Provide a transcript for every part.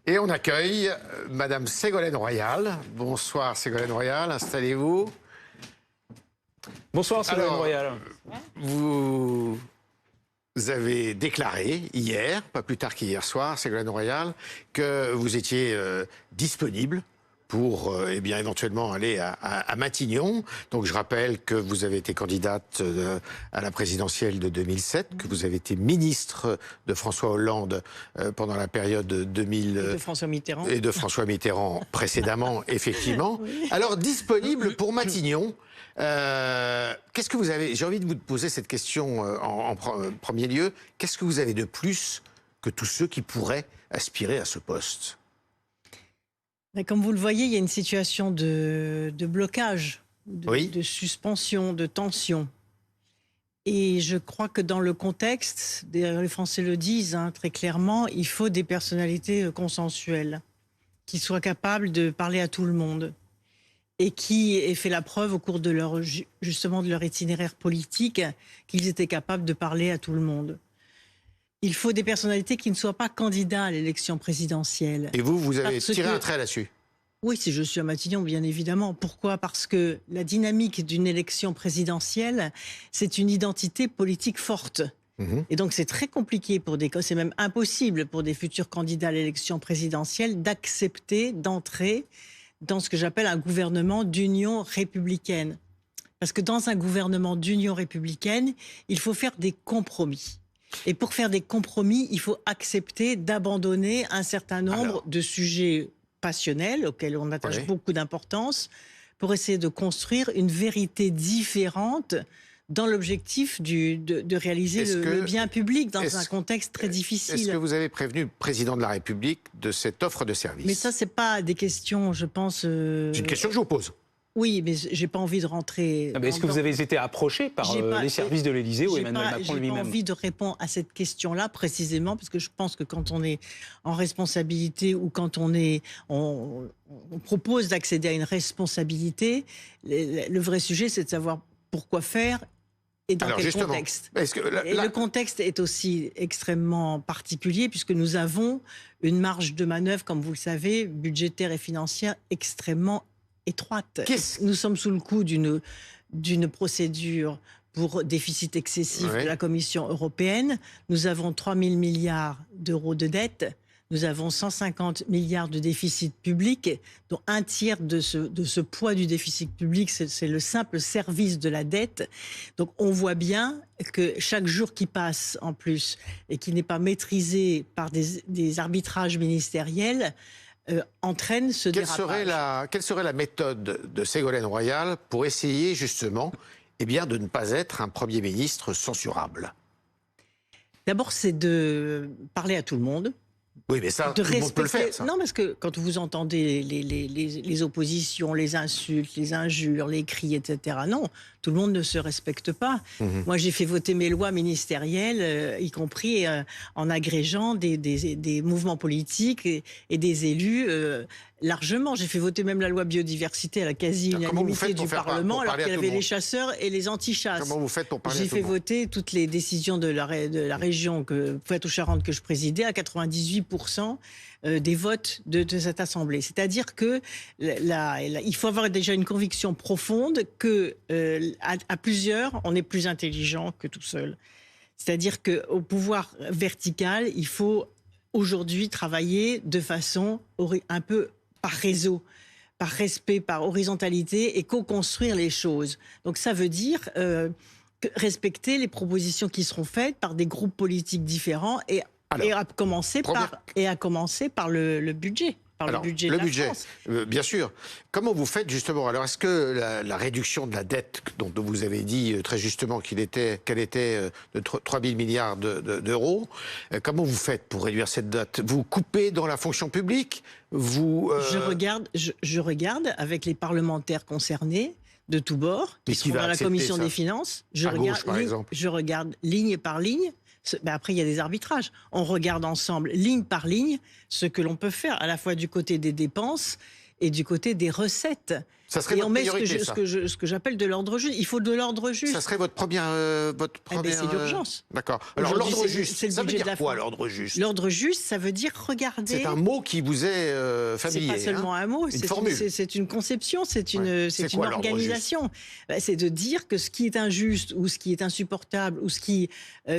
Et on accueille Madame Ségolène Royal. Bonsoir Ségolène Royal, installez-vous. Bonsoir Ségolène Royal. Vous avez déclaré hier, pas plus tard qu'hier soir, Ségolène Royal, que vous étiez disponible pour éventuellement aller à Matignon. Donc je rappelle que vous avez été candidate à la présidentielle de 2007, que vous avez été ministre de François Hollande pendant la période 2000... Et de François Mitterrand. Et de François Mitterrand précédemment, effectivement. Oui. Alors disponible pour Matignon. Qu'est-ce que vous avez... J'ai envie de vous poser cette question en premier lieu. Qu'est-ce que vous avez de plus que tous ceux qui pourraient aspirer à ce poste ? Comme vous le voyez, il y a une situation de blocage, de suspension, de tension. Et je crois que dans le contexte, les Français le disent très clairement, il faut des personnalités consensuelles, qui soient capables de parler à tout le monde et qui aient fait la preuve au cours de leur itinéraire politique qu'ils étaient capables de parler à tout le monde. Il faut des personnalités qui ne soient pas candidats à l'élection présidentielle. Et vous avez tiré un trait là-dessus ? Oui, si je suis à Matignon, bien évidemment. Pourquoi ? Parce que la dynamique d'une élection présidentielle, c'est une identité politique forte. Et donc c'est très compliqué c'est même impossible pour des futurs candidats à l'élection présidentielle d'accepter d'entrer dans ce que j'appelle un gouvernement d'union républicaine. Parce que dans un gouvernement d'union républicaine, il faut faire des compromis. Et pour faire des compromis, il faut accepter d'abandonner un certain nombre de sujets passionnels auxquels on attache beaucoup d'importance pour essayer de construire une vérité différente dans l'objectif de réaliser le bien public dans un contexte très difficile. Est-ce que vous avez prévenu le président de la République de cette offre de service ? Mais ça, c'est pas des questions, je pense... C'est une question que je vous pose. Oui, mais j'ai pas envie de rentrer... Est-ce que vous avez été approché par les services de l'Élysée ou Emmanuel Macron lui-même ? J'ai pas envie de répondre à cette question-là précisément, parce que je pense que quand on est en responsabilité ou quand on propose d'accéder à une responsabilité, le vrai sujet, c'est de savoir pourquoi faire et dans quel contexte. Le contexte est aussi extrêmement particulier, puisque nous avons une marge de manœuvre, comme vous le savez, budgétaire et financière extrêmement étroite. Nous sommes sous le coup d'une procédure pour déficit excessif de la Commission européenne. Nous avons 3 000 milliards d'euros de dette. Nous avons 150 milliards de déficit public, dont un tiers de ce poids du déficit public, c'est le simple service de la dette. Donc on voit bien que chaque jour qui passe en plus et qui n'est pas maîtrisé par des arbitrages ministériels, entraîne ce dérapage. Quelle serait la méthode de Ségolène Royal pour essayer justement de ne pas être un Premier ministre censurable ? D'abord, c'est de parler à tout le monde. Oui, mais ça, tout le monde peut le faire, ça. Non, parce que quand vous entendez les oppositions, les insultes, les injures, les cris, etc., non, tout le monde ne se respecte pas. Moi, j'ai fait voter mes lois ministérielles, y compris en agrégeant des mouvements politiques et des élus largement. J'ai fait voter même la loi biodiversité à la quasi-unanimité du Parlement, alors qu'il y avait les chasseurs et les anti-chasses. Comment vous faites pour parler à tout le monde ? J'ai fait voter toutes les décisions de la région Poitou-Charentes que je présidais à 98% des votes de cette Assemblée. C'est-à-dire que il faut avoir déjà une conviction profonde que à plusieurs, on est plus intelligent que tout seul. C'est-à-dire qu'au pouvoir vertical, il faut aujourd'hui travailler de façon un peu par réseau, par respect, par horizontalité et co-construire les choses. Donc ça veut dire respecter les propositions qui seront faites par des groupes politiques différents et à commencer par le budget. Le budget, bien sûr. Comment vous faites justement ? Alors, est-ce que la réduction de la dette, dont vous avez dit très justement qu'elle était de 3 000 milliards d'euros, comment vous faites pour réduire cette dette ? Vous coupez dans la fonction publique ? Je regarde avec les parlementaires concernés de tous bords, qui sont dans la commission des finances. Je regarde ligne par ligne. Après, il y a des arbitrages. On regarde ensemble, ligne par ligne, ce que l'on peut faire, à la fois du côté des dépenses et du côté des recettes. Ça serait Et votre on met priorité, ça. ce que j'appelle de l'ordre juste. Il faut de l'ordre juste. Ça serait votre première... C'est l'urgence. D'accord. Alors, Aujourd'hui, l'ordre juste, c'est le ça veut budget de dire la quoi, France. l'ordre juste? L'ordre juste, ça veut dire regarder. C'est un mot qui vous est familier. C'est pas seulement un mot, c'est une conception, c'est une organisation. C'est de dire que ce qui est injuste ou ce qui est insupportable ou ce qui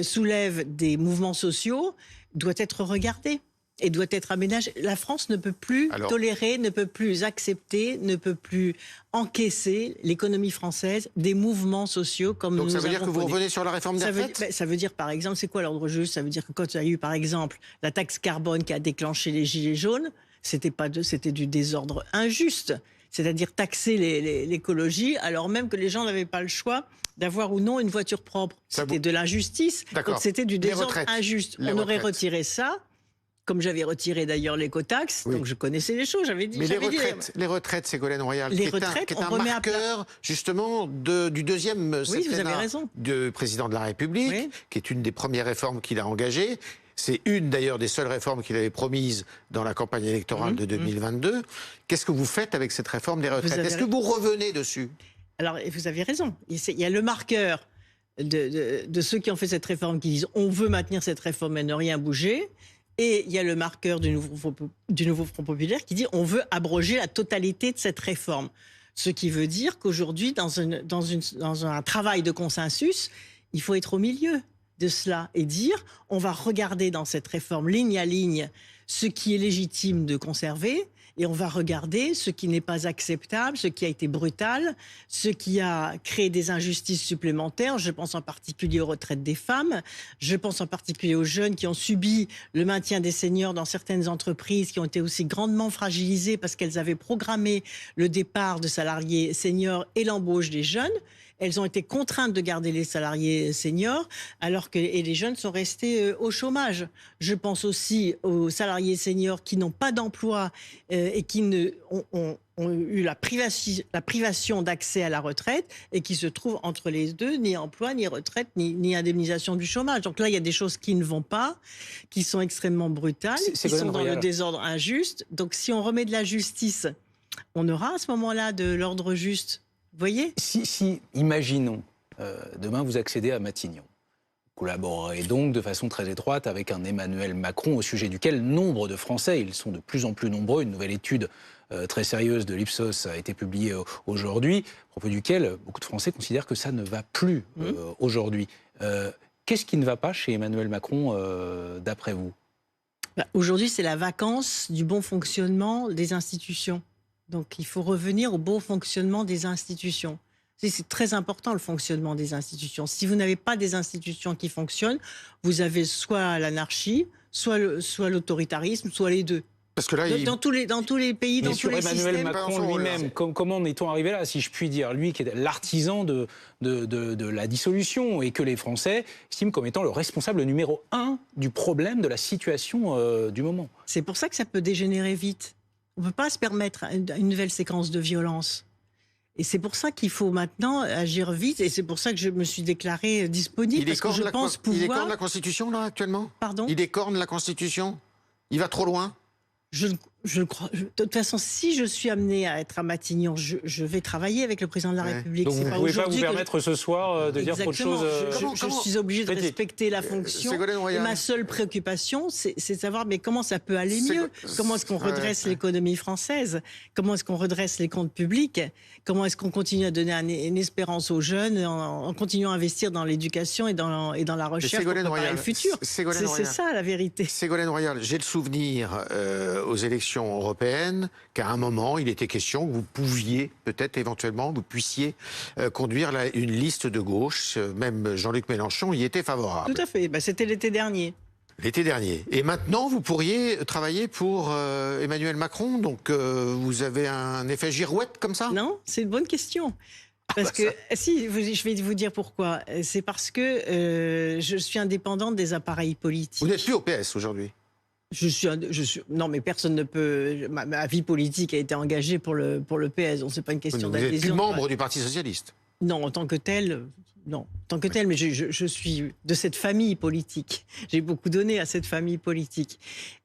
soulève des mouvements sociaux doit être regardé et doit être aménagé. La France ne peut plus tolérer, ne peut plus accepter, ne peut plus encaisser, l'économie française, des mouvements sociaux comme nous avons. Donc ça veut dire que vous revenez sur la réforme des retraites ? Ça veut dire, par exemple, c'est quoi l'ordre juste? Ça veut dire que quand il y a eu, par exemple, la taxe carbone qui a déclenché les gilets jaunes, c'était du désordre injuste. C'est-à-dire taxer l'écologie alors même que les gens n'avaient pas le choix d'avoir ou non une voiture propre. C'était de l'injustice. Donc c'était du désordre injuste. On aurait retiré ça. Comme j'avais retiré d'ailleurs l'écotaxe, donc je connaissais les choses, j'avais dit... Mais les retraites, Ségolène Royal, qui est un marqueur justement du deuxième septennat du président de la République, qui est une des premières réformes qu'il a engagées. C'est une d'ailleurs des seules réformes qu'il avait promises dans la campagne électorale de 2022. Qu'est-ce que vous faites avec cette réforme des retraites? Est-ce que vous revenez dessus? Alors, vous avez raison. Il y a le marqueur de ceux qui ont fait cette réforme qui disent on veut maintenir cette réforme et ne rien bouger. Et il y a le marqueur du nouveau Front populaire qui dit on veut abroger la totalité de cette réforme. Ce qui veut dire qu'aujourd'hui, dans un travail de consensus, il faut être au milieu de cela et dire on va regarder dans cette réforme ligne à ligne ce qui est légitime de conserver et on va regarder ce qui n'est pas acceptable, ce qui a été brutal, ce qui a créé des injustices supplémentaires. Je pense en particulier aux retraites des femmes, je pense en particulier aux jeunes qui ont subi le maintien des seniors dans certaines entreprises qui ont été aussi grandement fragilisées parce qu'elles avaient programmé le départ de salariés seniors et l'embauche des jeunes. Elles ont été contraintes de garder les salariés seniors et les jeunes sont restés au chômage. Je pense aussi aux salariés seniors qui n'ont pas d'emploi et qui ont eu la privation d'accès à la retraite et qui se trouvent entre les deux, ni emploi, ni retraite, ni indemnisation du chômage. Donc là, il y a des choses qui ne vont pas, qui sont extrêmement brutales, qui sont dans le désordre injuste. Donc si on remet de la justice, on aura à ce moment-là de l'ordre juste. Vous voyez ? Si imaginons, demain vous accédez à Matignon, vous collaborerez donc de façon très étroite avec un Emmanuel Macron au sujet duquel nombre de Français, ils sont de plus en plus nombreux, une nouvelle étude très sérieuse de l'Ipsos a été publiée aujourd'hui, à propos duquel beaucoup de Français considèrent que ça ne va plus aujourd'hui. Qu'est-ce qui ne va pas chez Emmanuel Macron d'après vous ? Aujourd'hui, c'est la vacance du bon fonctionnement des institutions. Donc, il faut revenir au bon fonctionnement des institutions. C'est très important, le fonctionnement des institutions. Si vous n'avez pas des institutions qui fonctionnent, vous avez soit l'anarchie, soit l'autoritarisme, soit les deux. Parce que là, dans tous les pays, dans tous les systèmes... Emmanuel Macron lui-même, comment en est-on arrivé là, si je puis dire, lui qui est l'artisan de la dissolution et que les Français estiment comme étant le responsable numéro 1 du problème de la situation du moment. C'est pour ça que ça peut dégénérer vite. On ne peut pas se permettre une nouvelle séquence de violence. Et c'est pour ça qu'il faut maintenant agir vite. Et c'est pour ça que je me suis déclarée disponible. Il écorne la Constitution, là, actuellement ? Pardon ? Il écorne la Constitution ? Il va trop loin ? Je crois. De toute façon, si je suis amenée à être à Matignon, je vais travailler avec le président de la République. Donc vous ne pouvez pas vous permettre ce soir de dire trop de choses. Je suis obligée de respecter la fonction. Et ma seule préoccupation, c'est de savoir comment ça peut aller mieux. Comment est-ce qu'on redresse l'économie française ? Comment est-ce qu'on redresse les comptes publics ? Comment est-ce qu'on continue à donner une espérance aux jeunes en continuant à investir dans l'éducation et dans la recherche pour préparer le futur ? C'est ça la vérité. Ségolène Royal, j'ai le souvenir aux élections européennes qu'à un moment, il était question que vous pouviez, peut-être éventuellement, vous puissiez conduire une liste de gauche. Même Jean-Luc Mélenchon y était favorable. Tout à fait. C'était l'été dernier. L'été dernier. Et maintenant, vous pourriez travailler pour Emmanuel Macron. Donc, vous avez un effet girouette comme ça ? Non, c'est une bonne question. Parce que, je vais vous dire pourquoi. C'est parce que je suis indépendante des appareils politiques. Vous n'êtes plus au PS aujourd'hui ? Non, mais personne ne peut. Ma vie politique a été engagée pour le PS. Donc, c'est pas une question d'adhésion. Vous n'êtes plus membre du Parti socialiste ? Non, en tant que tel, non. En tant que tel, mais je suis de cette famille politique. J'ai beaucoup donné à cette famille politique.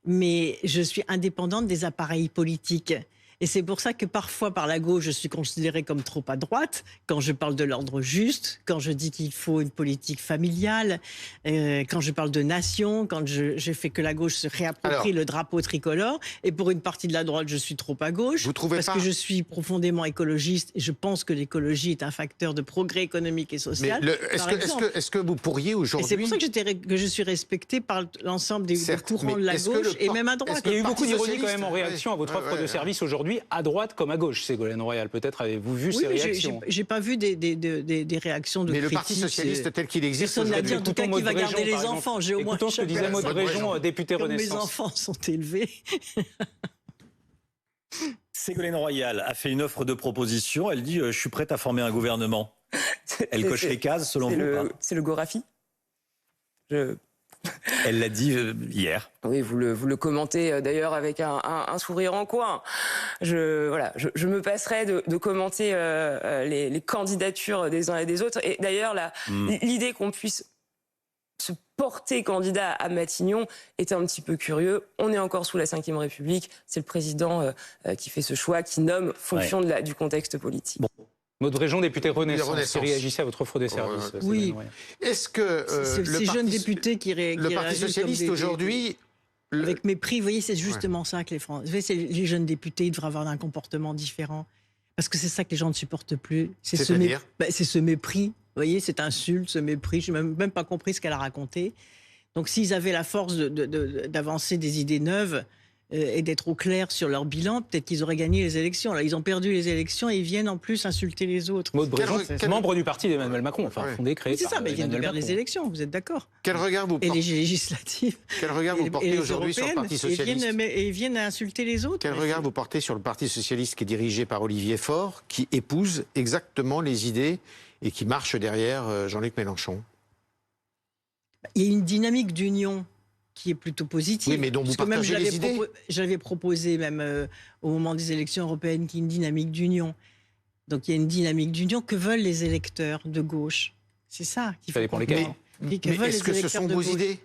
Mais je suis indépendante des appareils politiques. Et c'est pour ça que parfois, par la gauche, je suis considérée comme trop à droite, quand je parle de l'ordre juste, quand je dis qu'il faut une politique familiale, quand je parle de nation, quand je fais que la gauche se réapproprie le drapeau tricolore. Et pour une partie de la droite, je suis trop à gauche. Vous trouvez parce pas... que je suis profondément écologiste et je pense que l'écologie est un facteur de progrès économique et social. Est-ce que vous pourriez aujourd'hui... Et c'est pour ça que je suis respectée par l'ensemble des courants de la gauche et même à droite. Il y a eu beaucoup d'ironie quand même en réaction à votre offre de service aujourd'hui, à droite comme à gauche, Ségolène Royal. Peut-être avez-vous vu ces réactions? J'ai pas vu des réactions de Mais critiques. le Parti socialiste tel qu'il existe personne n'a dit aujourd'hui... en tout cas qui va garder les enfants. J'ai au moins écoutons ce que disait Maud Bréjon, député Renaissance. Mes enfants sont élevés. Ségolène Royal a fait une offre de proposition. Elle dit « Je suis prête à former un gouvernement ». Elle coche les cases, selon vous? C'est le Gorafi. Elle l'a dit hier. Oui, vous le commentez d'ailleurs avec un sourire en coin. Je me passerai de commenter les candidatures des uns et des autres. Et d'ailleurs, l'idée qu'on puisse se porter candidat à Matignon est un petit peu curieux. On est encore sous la Ve République. C'est le président qui fait ce choix, qui nomme fonction du contexte politique. Bon. Maud Bréjon, député Renaissance, qui réagissait à votre offre de service. Oui. Est-ce que ces jeunes députés qui réagissent... Le Parti socialiste aujourd'hui... Avec mépris, vous voyez, c'est justement ça que les Français... Vous voyez, les jeunes députés, ils devraient avoir un comportement différent. Parce que c'est ça que les gens ne supportent plus. C'est ce mépris. Vous voyez, cette insulte, ce mépris. Je n'ai même pas compris ce qu'elle a raconté. Donc s'ils avaient la force d'avancer des idées neuves et d'être au clair sur leur bilan, peut-être qu'ils auraient gagné les élections. Là, ils ont perdu les élections et ils viennent en plus insulter les autres. Maud Bréjon, membre du parti d'Emmanuel Macron, fondé, créé par Emmanuel Macron. C'est ça, mais ils viennent de perdre les élections, vous êtes d'accord? Quel regard vous portez? Et les législatives. Quel regard vous portez aujourd'hui sur le Parti socialiste? Et ils viennent insulter les autres. Quel regard vous portez sur le Parti socialiste qui est dirigé par Olivier Faure, qui épouse exactement les idées et qui marche derrière Jean-Luc Mélenchon? Il y a une dynamique d'union qui est plutôt positive. Oui, mais dont vous partagez les idées. J'avais proposé même au moment des élections européennes qu'il y ait une dynamique d'union. Donc il y a une dynamique d'union que veulent les électeurs de gauche. C'est ça qu'il faut comprendre. Mais est-ce que ce sont vos idées?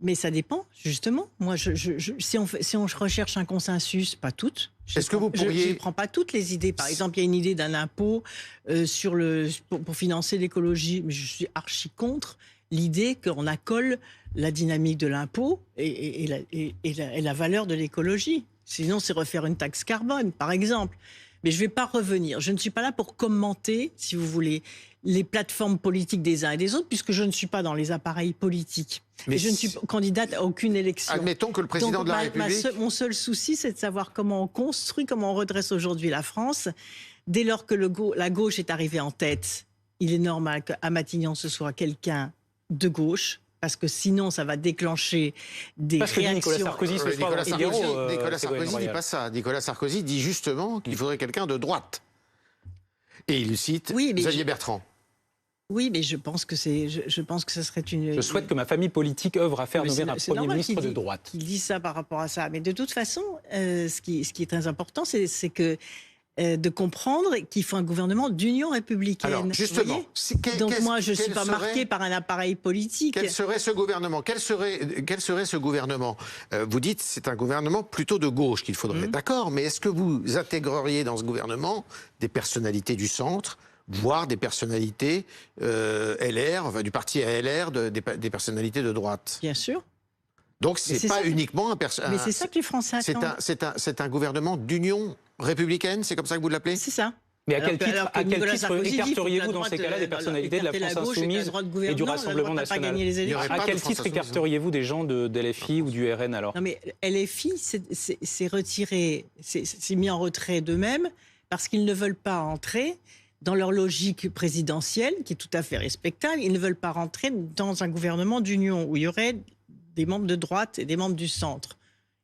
Mais ça dépend, justement. Moi, si on recherche un consensus, pas toutes. Est-ce que vous pourriez... Je ne prends pas toutes les idées. Par exemple, il y a une idée d'un impôt pour financer l'écologie, mais je suis archi contre l'idée qu'on accole la dynamique de l'impôt et la valeur de l'écologie. Sinon, c'est refaire une taxe carbone, par exemple. Mais je ne vais pas revenir. Je ne suis pas là pour commenter, si vous voulez, les plateformes politiques des uns et des autres, puisque je ne suis pas dans les appareils politiques. Mais je ne suis candidate à aucune élection. Admettons que le président de la République... Mon seul souci, c'est de savoir comment on construit, comment on redresse aujourd'hui la France. Dès lors que la gauche est arrivée en tête, il est normal qu'à Matignon, ce soit quelqu'un de gauche, parce que sinon, ça va déclencher des réactions. Nicolas Sarkozy, Nicolas Sarkozy dit pas ça. Nicolas Sarkozy dit justement qu'il faudrait quelqu'un de droite. Et il cite Xavier Bertrand. Oui, mais je pense que ça serait une... Je souhaite que ma famille politique œuvre à faire nommer un Premier ministre de droite. Qu'il dise ça par rapport à ça. Mais de toute façon, ce qui est très important, c'est que de comprendre qu'il faut un gouvernement d'union républicaine. Alors, justement, donc moi, je ne suis pas marquée par un appareil politique. Quel serait ce gouvernement? Quel serait ce gouvernement? Vous dites c'est un gouvernement plutôt de gauche qu'il faudrait. D'accord, mais est-ce que vous intégreriez dans ce gouvernement des personnalités du centre, voire des personnalités LR, enfin, du parti LR, des personnalités de droite? Bien sûr. Donc c'est pas uniquement un... Mais c'est ça que les Français attendent. C'est un gouvernement d'union républicaine, c'est comme ça que vous l'appelez? C'est ça. Mais à quel titre écarteriez-vous dans ces cas-là des personnalités de la France Insoumise et du Rassemblement National? À quel titre écarteriez-vous des gens de LFI ou du RN alors? Non mais LFI c'est retiré, c'est mis en retrait d'eux-mêmes parce qu'ils ne veulent pas entrer dans leur logique présidentielle, qui est tout à fait respectable. Ils ne veulent pas rentrer dans un gouvernement d'union où il y aurait des membres de droite et des membres du centre.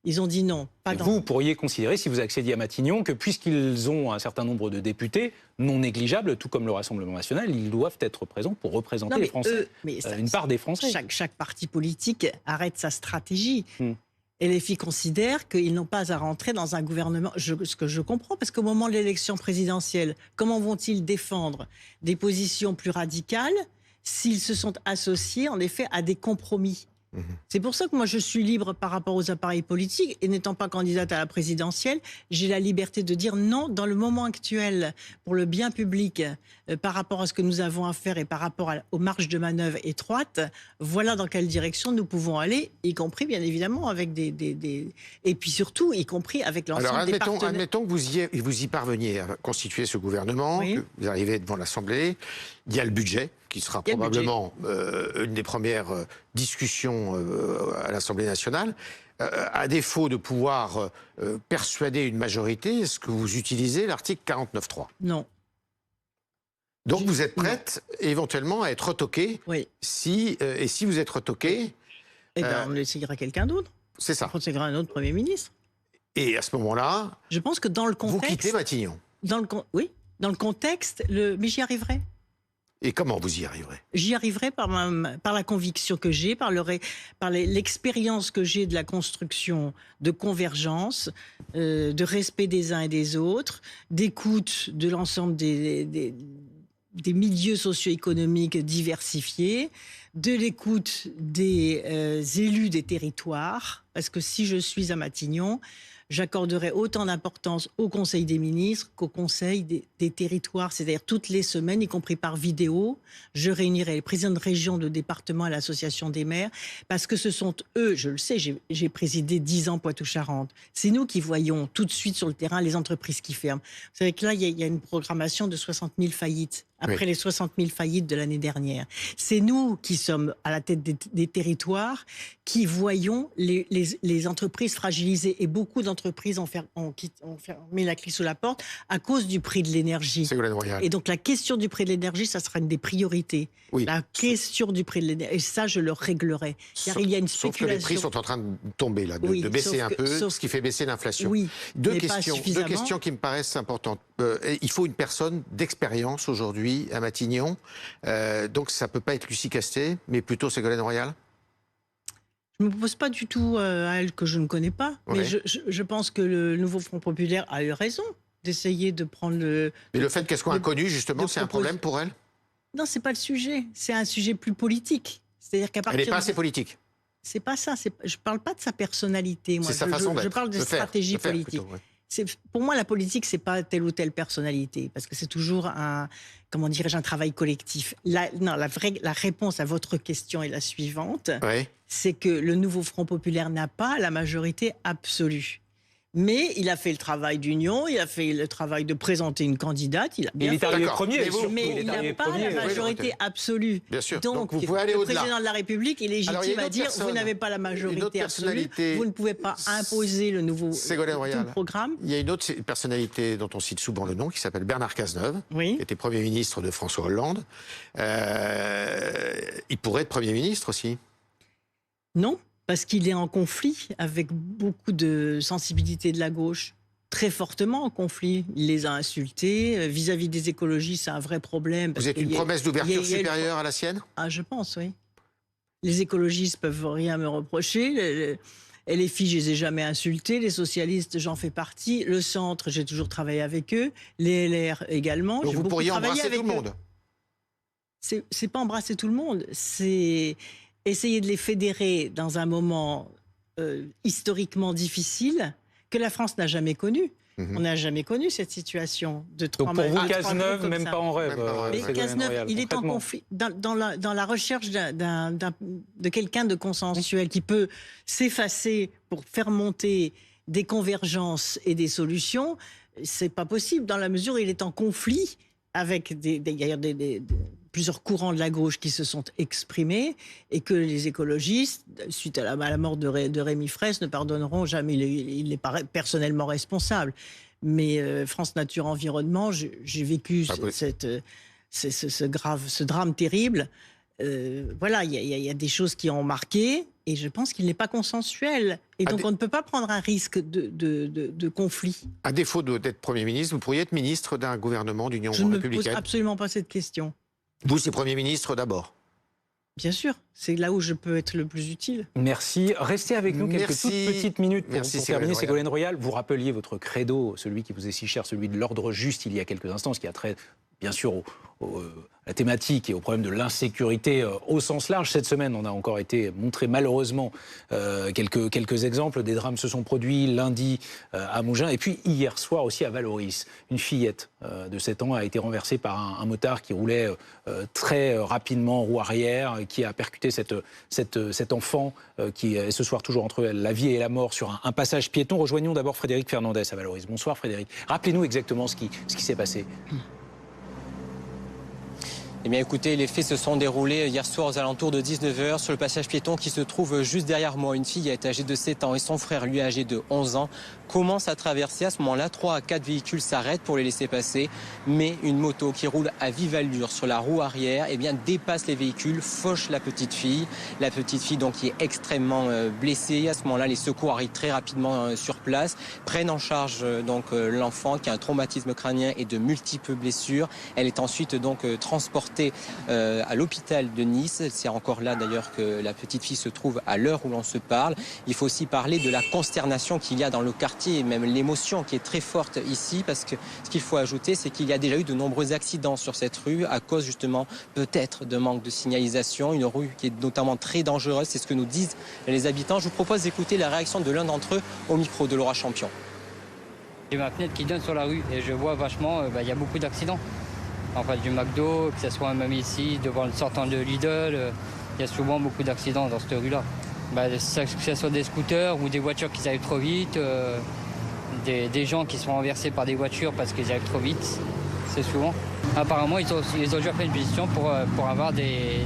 Ils ont dit non. Vous pourriez considérer, si vous accédiez à Matignon, que puisqu'ils ont un certain nombre de députés non négligeables, tout comme le Rassemblement National, ils doivent être présents pour représenter les Français, une part des Français. Chaque parti politique arrête sa stratégie. Et les filles considèrent qu'ils n'ont pas à rentrer dans un gouvernement, ce que je comprends, parce qu'au moment de l'élection présidentielle, comment vont-ils défendre des positions plus radicales s'ils se sont associés, en effet, à des compromis? C'est pour ça que moi je suis libre par rapport aux appareils politiques et n'étant pas candidate à la présidentielle, j'ai la liberté de dire non dans le moment actuel pour le bien public par rapport à ce que nous avons à faire et par rapport aux marges de manœuvre étroites. Voilà dans quelle direction nous pouvons aller, y compris bien évidemment avec et puis surtout y compris avec l'ensemble des partenaires. Admettons que vous y parveniez à constituer ce gouvernement, Oui. que vous arrivez devant l'Assemblée. Il y a le budget qui sera probablement une des premières discussions à l'Assemblée nationale. À défaut de pouvoir persuader une majorité, est-ce que vous utilisez l'article 49.3 ? Non. Donc vous êtes prête éventuellement à être retoquée Oui. si vous êtes retoquée, Eh bien, on essayera quelqu'un d'autre. c'est ça. On essayera un autre Premier ministre. Et à ce moment-là, Je pense que dans le vous contexte... quittez Matignon. Oui, dans le contexte, mais j'y arriverai. Et comment vous y arriverez ? J'y arriverai par la conviction que j'ai, par l'expérience que j'ai de la construction de convergence, de respect des uns et des autres, d'écoute de l'ensemble des milieux socio-économiques diversifiés, de l'écoute des élus des territoires, parce que si je suis à Matignon, j'accorderai autant d'importance au Conseil des ministres qu'au Conseil des territoires, c'est-à-dire toutes les semaines, y compris par vidéo, je réunirai les présidents de région, de département à l'association des maires, parce que ce sont eux, je le sais, j'ai présidé 10 ans Poitou-Charentes, c'est nous qui voyons tout de suite sur le terrain les entreprises qui ferment. Vous savez que là, il y a une programmation de 60 000 faillites, après les 60 000 faillites de l'année dernière. C'est nous qui sommes à la tête des territoires, qui voyons les entreprises fragilisées, et beaucoup d'entreprises ont mis la clé sous la porte à cause du prix de l'énergie. Ségolène Royal. Et donc la question du prix de l'énergie, ça sera une des priorités. Oui. La question du prix de l'énergie, et ça je le réglerai. Car il y a une Sauf que spéculation. les prix sont en train de tomber, là, Oui, de baisser sauf un que- peu, sauf ce qui fait baisser l'inflation. Oui, Deux mais pas questions suffisamment. qui me paraissent importantes. Il faut une personne d'expérience aujourd'hui à Matignon. Donc ça ne peut pas être Lucie Castet, mais plutôt Ségolène Royal. Je ne me pose pas du tout à elle que je ne connais pas. Ouais. Mais je pense que le nouveau Front Populaire a eu raison d'essayer de prendre le... Mais le fait qu'elle soit inconnue, justement, de c'est un problème pour elle. Non, c'est pas le sujet. C'est un sujet plus politique. C'est-à-dire qu'à Elle partir n'est pas assez politique. C'est pas ça. Je parle pas de sa personnalité. Moi, C'est sa façon d'être. je parle de faire, stratégie de faire politique. plutôt, ouais. Pour moi, la politique, c'est pas telle ou telle personnalité, parce que c'est toujours un travail collectif. La réponse à votre question est la suivante. Ouais. C'est que le nouveau Front Populaire n'a pas la majorité absolue. Mais il a fait le travail d'union, il a fait le travail de présenter une candidate, il a bien Il est fait. arrivé D'accord. premier. Mais il n'a pas la majorité absolue. Bien sûr. Donc, Donc, vous pouvez aller le au-delà. président de la République est Alors, il y a légitime une à autre dire personne, vous n'avez pas la une autre majorité absolue, personnalité. vous ne pouvez pas imposer le nouveau Ségolène tout Royal. le programme. Il y a une autre personnalité dont on cite souvent le nom, qui s'appelle Bernard Cazeneuve, Oui. qui était Premier ministre de François Hollande. Il pourrait être Premier ministre aussi. Non, parce qu'il est en conflit avec beaucoup de sensibilités de la gauche. Très fortement en conflit. Il les a insultés. Vis-à-vis des écologistes, c'est un vrai problème. Vous êtes une promesse d'ouverture supérieure à la sienne ? Ah, je pense, oui. Les écologistes peuvent rien me reprocher. Les filles, je les ai jamais insultés. Les socialistes, j'en fais partie. Le centre, j'ai toujours travaillé avec eux. Les LR également. Donc J'ai vous beaucoup pourriez travaillé embrasser avec tout le eux. monde. C'est pas embrasser tout le monde. C'est essayer de les fédérer dans un moment historiquement difficile que la France n'a jamais connu. On n'a jamais connu cette situation de trois Donc pour vous, de trois Cazeneuve, groupes comme même ça. pas en rêve. Même pas en rêve. Mais Ségolène Cazeneuve, il est en conflit dans la recherche de quelqu'un de consensuel qui peut s'effacer pour faire monter des convergences et des solutions. C'est pas possible dans la mesure où il est en conflit avec plusieurs courants de la gauche qui se sont exprimés et que les écologistes, suite à la mort de Rémi Fraisse, ne pardonneront jamais. Il n'est pas personnellement responsable. Mais France Nature Environnement, j'ai vécu ce drame terrible. Voilà, il y a des choses qui ont marqué et je pense qu'il n'est pas consensuel. Et donc on ne peut pas prendre un risque de conflit. À défaut d'être Premier ministre, vous pourriez être ministre d'un gouvernement d'union Je ne me pose républicaine. absolument pas cette question. Vous, c'est Premier ministre d'abord. Bien sûr. C'est là où je peux être le plus utile. Merci. Restez avec nous quelques toutes petites minutes pour terminer. Ségolène Royal, vous rappeliez votre credo, celui qui vous est si cher, celui de l'ordre juste il y a quelques instants, ce qui a trait bien sûr à la thématique et au problème de l'insécurité au sens large. Cette semaine, on a encore été montré malheureusement quelques exemples. Des drames se sont produits lundi à Mougins et puis hier soir aussi à Valoris. Une fillette de 7 ans a été renversée par un motard qui roulait très rapidement en roue arrière, qui a percuté cet enfant qui est ce soir toujours entre la vie et la mort sur un passage piéton. Rejoignons d'abord Frédéric Fernandez à Valoris. Bonsoir Frédéric. Rappelez-nous exactement ce qui s'est passé. Eh bien écoutez, les faits se sont déroulés hier soir aux alentours de 19h sur le passage piéton qui se trouve juste derrière moi. Une fille est âgée de 7 ans et son frère, lui, âgé de 11 ans, commencent à traverser. À ce moment-là, 3 à 4 véhicules s'arrêtent pour les laisser passer. Mais une moto qui roule à vive allure sur la roue arrière dépasse les véhicules, fauche la petite fille. La petite fille donc qui est extrêmement blessée. À ce moment-là, les secours arrivent très rapidement sur place, prennent en charge l'enfant qui a un traumatisme crânien et de multiples blessures. Elle est ensuite donc transportée à l'hôpital de Nice. C'est encore là d'ailleurs que la petite fille se trouve à l'heure où l'on se parle. Il faut aussi parler de la consternation qu'il y a dans le quartier et même l'émotion qui est très forte ici, parce que ce qu'il faut ajouter, c'est qu'il y a déjà eu de nombreux accidents sur cette rue à cause justement peut-être de manque de signalisation. Une rue qui est notamment très dangereuse, c'est ce que nous disent les habitants. Je vous propose d'écouter la réaction de l'un d'entre eux au micro de Laura Champion. J'ai ma fenêtre qui donne sur la rue et je vois vachement, il y a beaucoup d'accidents. En fait, du McDo, que ce soit même ici, devant le sortant de Lidl, il y a souvent beaucoup d'accidents dans cette rue-là. Que ce soit des scooters ou des voitures qui arrivent trop vite, des gens qui sont renversés par des voitures parce qu'ils arrivent trop vite, c'est souvent. Apparemment, ils ont déjà fait une pétition pour avoir des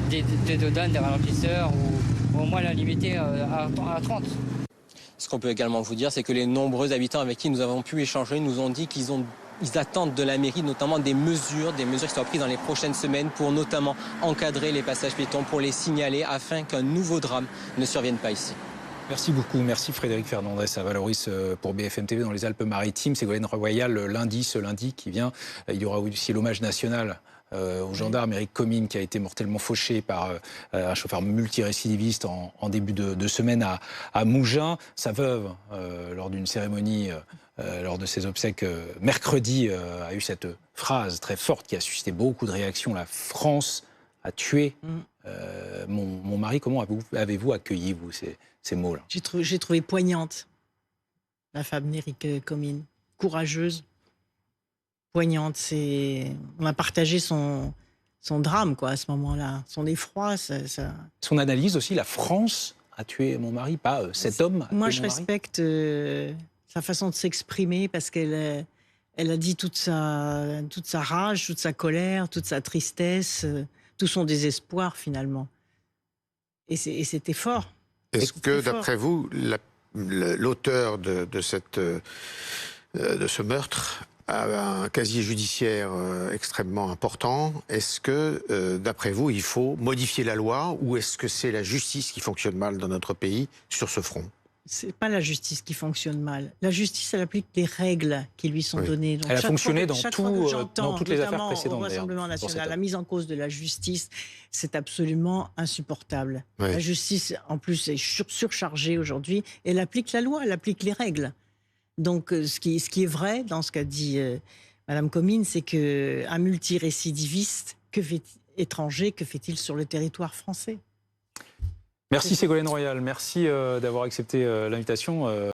dodanes, des ralentisseurs ou au moins la limiter à 30. Ce qu'on peut également vous dire, c'est que les nombreux habitants avec qui nous avons pu échanger nous ont dit qu'ils attendent de la mairie notamment des mesures qui soient prises dans les prochaines semaines pour notamment encadrer les passages piétons, pour les signaler afin qu'un nouveau drame ne survienne pas ici. Merci beaucoup. Merci Frédéric Fernandez à Valoris pour BFM TV dans les Alpes-Maritimes. Ségolène Royal, ce lundi qui vient, il y aura aussi l'hommage national au gendarme Éric Comines qui a été mortellement fauché par un chauffeur multirécidiviste en début de semaine à Mougins. Sa veuve, lors d'une cérémonie, lors de ses obsèques mercredi, a eu cette phrase très forte qui a suscité beaucoup de réactions. La France a tué mon mari. Comment avez-vous accueilli, vous, ces mots-là? J'ai trouvé poignante la femme d'Éric Comines, courageuse. Poignante, on a partagé son drame quoi à ce moment-là, son effroi. Son analyse aussi, la France a tué mon mari, pas cet homme. Moi, je respecte sa façon de s'exprimer parce qu'elle a dit toute sa rage, toute sa colère, toute sa tristesse, tout son désespoir finalement. Et c'était fort. Est-ce que, d'après vous, l'auteur de ce meurtre a un casier judiciaire extrêmement important? Est-ce que, d'après vous, il faut modifier la loi ou est-ce que c'est la justice qui fonctionne mal dans notre pays sur ce front? C'est pas la justice qui fonctionne mal. La justice, elle applique les règles qui lui sont données. Donc, elle a fonctionné dans toutes les affaires précédentes. Au Rassemblement national, la mise en cause de la justice, c'est absolument insupportable. Oui. La justice, en plus, est surchargée aujourd'hui. Elle applique la loi, elle applique les règles. Donc, ce qui est vrai dans ce qu'a dit Madame Comines, c'est qu'un multirécidiviste étranger, que fait-il sur le territoire français? Merci Ségolène Royal, merci d'avoir accepté l'invitation.